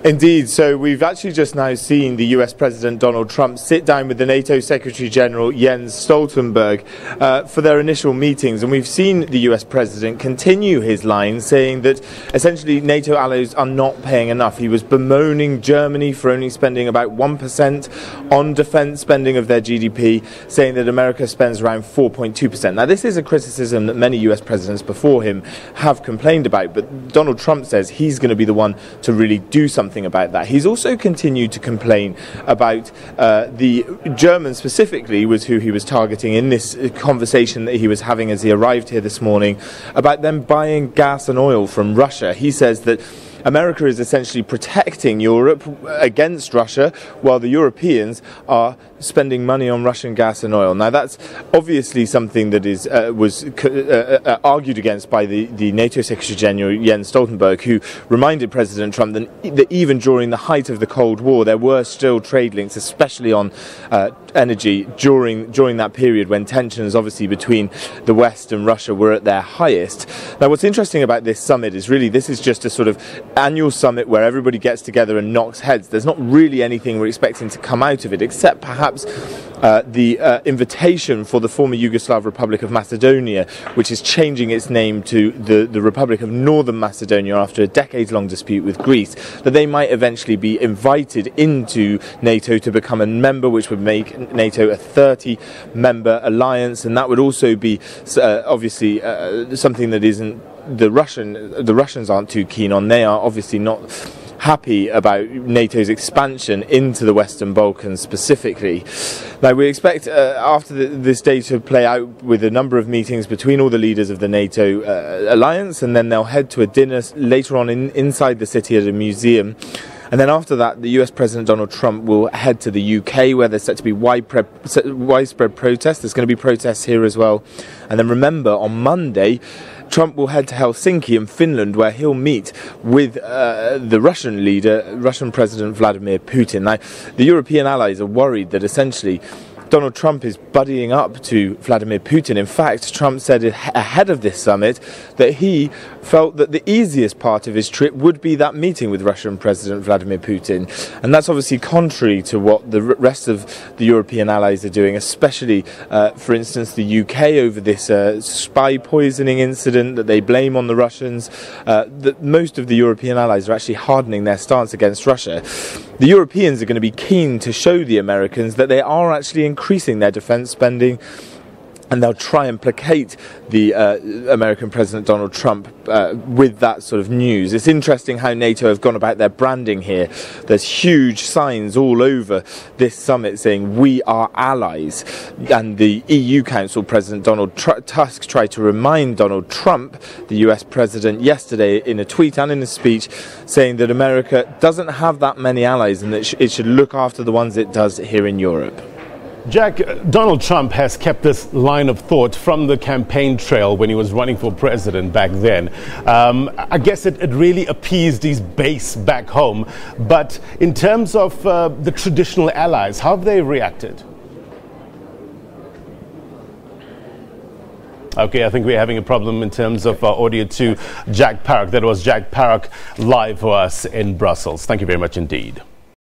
Indeed. So we've actually just now seen the US President Donald Trump sit down with the NATO Secretary General Jens Stoltenberg for their initial meetings, and we've seen the US President continue his line saying that essentially NATO allies are not paying enough. He was bemoaning Germany for only spending about 1% on defence spending of their GDP, saying that America spends around 4.2%. Now this is a criticism that many US presidents before him have complained about, but Donald Trump says he's going to be the one to really do something about that. He's also continued to complain about the Germans specifically, was who he was targeting in this conversation that he was having as he arrived here this morning, about them buying gas and oil from Russia. He says that America is essentially protecting Europe against Russia, while the Europeans are spending money on Russian gas and oil. Now that's obviously something that was argued against by the NATO Secretary General Jens Stoltenberg, who reminded President Trump that even during the height of the Cold War there were still trade links, especially on energy during that period when tensions obviously between the West and Russia were at their highest. Now what's interesting about this summit is really this is just a sort of annual summit where everybody gets together and knocks heads. There's not really anything we're expecting to come out of it, except perhaps the invitation for the former Yugoslav Republic of Macedonia, which is changing its name to the Republic of Northern Macedonia after a decades-long dispute with Greece, that they might eventually be invited into NATO to become a member, which would make NATO a 30-member alliance, and that would also be obviously something that isn't the Russians aren't too keen on. They are obviously not happy about NATO's expansion into the Western Balkans specifically. Now we expect after this day to play out with a number of meetings between all the leaders of the NATO alliance, and then they'll head to a dinner later on inside the city at a museum. And then after that, the US President Donald Trump will head to the UK, where there's set to be widespread protests. There's going to be protests here as well. And then remember, on Monday, Trump will head to Helsinki in Finland, where he'll meet with the Russian leader, Russian President Vladimir Putin. Now, the European allies are worried that essentially Donald Trump is buddying up to Vladimir Putin. In fact, Trump said ahead of this summit that he felt that the easiest part of his trip would be that meeting with Russian President Vladimir Putin. And that's obviously contrary to what the rest of the European allies are doing, especially, for instance, the UK over this spy poisoning incident that they blame on the Russians. That most of the European allies are actually hardening their stance against Russia. The Europeans are going to be keen to show the Americans that they are actually increasing their defence spending, and they'll try and placate the American President Donald Trump with that sort of news. It's interesting how NATO have gone about their branding here. There's huge signs all over this summit saying we are allies, and the EU Council President Donald Tusk tried to remind Donald Trump, the US President, yesterday in a tweet and in a speech, saying that America doesn't have that many allies and that it should look after the ones it does here in Europe. Jack, Donald Trump has kept this line of thought from the campaign trail when he was running for president back then. I guess it really appeased his base back home. But in terms of the traditional allies, how have they reacted? Okay, I think we're having a problem in terms of audio to Jack Parrock. That was Jack Parrock live for us in Brussels. Thank you very much indeed.